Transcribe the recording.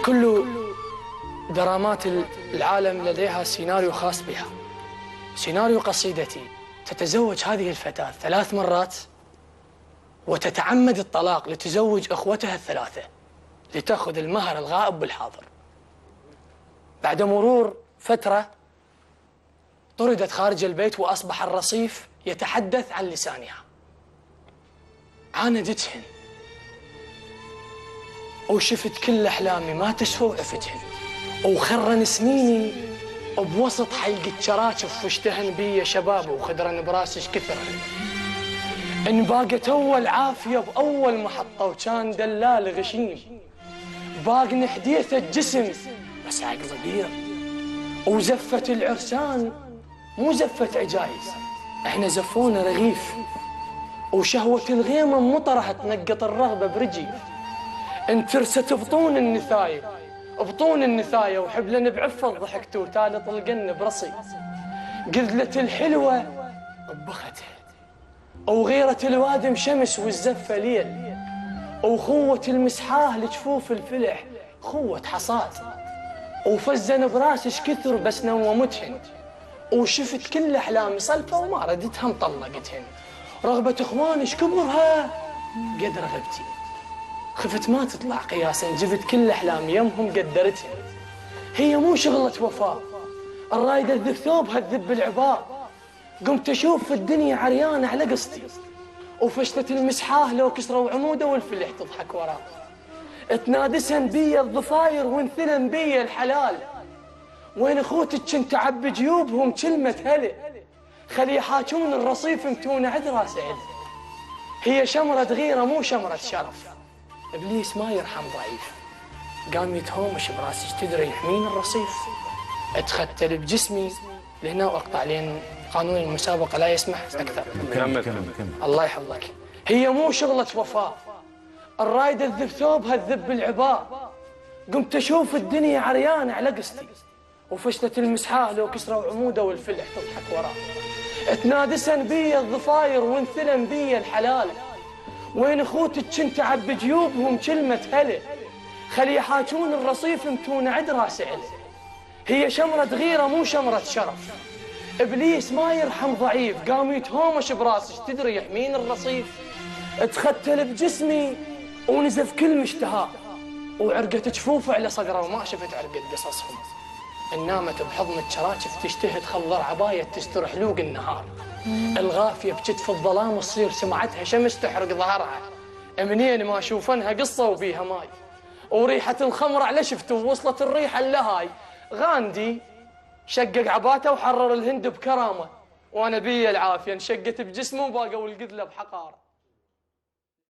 كل درامات العالم لديها سيناريو خاص بها. سيناريو قصيدتي: تتزوج هذه الفتاة 3 مرات وتتعمد الطلاق لتزوج أخوتها ال3 لتأخذ المهر الغائب بالحاضر. بعد مرور فترة طردت خارج البيت وأصبح الرصيف يتحدث عن لسانها. عاندتهن وشفت كل أحلامي ما تسوى وعفتهن، وخرن سنيني بوسط حلقة شراكف واشتهن بي شباب وخدرن براسش كثرن. إن باقت أول عافية بأول محطة وكان دلال غشيم، باقن حديثة جسم بس عقل صغير، وزفة العرسان مو زفة عجايز، احنا زفونا رغيف، وشهوة الغيمة مطرة تنقط الرغبة برجيف. انترست بطون النثاية وحبلن بعفة ضحكت وتالي طلقن برصي. قذلة الحلوة طبختها وغيرة الوادم شمس والزفة ليل، وخوة المسحاه لجفوف الفلح خوة حصاد، وفزن براسش كثر بس نومتهن، وشفت كل أحلامي صلفة وما ردتها مطلقتهن. رغبة إخوانش كبرها قد رغبتي، خفت ما تطلع قياسا جبت كل أحلامي يمهم قدرتهن. هي مو شغلة وفاء الرايدة تذب ثوبها تذب العباء، قمت أشوف في الدنيا عريانة على قصتي، وفشلت المسحاه لو كسروا عموده والفلح تضحك وراه. تنادسن بي الضفاير وانثلن بي الحلال، وين اخوتك كنت عب جيوبهم كلمة هلا، خلي يحاجون الرصيف متون عذرا سعد. هي شمرة غيرة مو شمرة شرف، ابليس ما يرحم ضعيف، قام يتهومش براسش تدري يحمين الرصيف. اتختل بجسمي لهنا واقطع لين قانون المسابقة لا يسمح اكثر. كمل. الله يحفظك. هي مو شغلة وفاء الرايدة تذب ثوبها تذب العباء، قمت اشوف الدنيا عريانة على قصتي، وفشلت المسحاه لو كسروا عموده والفلح تضحك وراه. تنادسن بي الضفاير وانثلن بي الحلال، وين اخوتك كنت عب جيوبهم كلمة هلا، خلي يحاجون الرصيف متون عدرا سعل. هي شمرة غيرة مو شمرة شرف، ابليس ما يرحم ضعيف، قام يتهومش براسش تدري يحمين الرصيف. اتختل بجسمي ونزف كل مشتهاه، وعرقت جفوفه على صقره وما شفت عرقة قصصهم. نامت بحضن الشراكف تشتهي تخضر عباية تستر حلوق النهار، الغافية بكتف الظلام وتصير سمعتها شمس تحرق ظهرها. منين ما اشوفنها قصة وبيها ماي، وريحة الخمر على شفته ووصلت الريحة اللهاي. غاندي شقق عباته وحرر الهند بكرامة، وانا بي العافية انشقت بجسمه وباقوا القذلة بحقارة.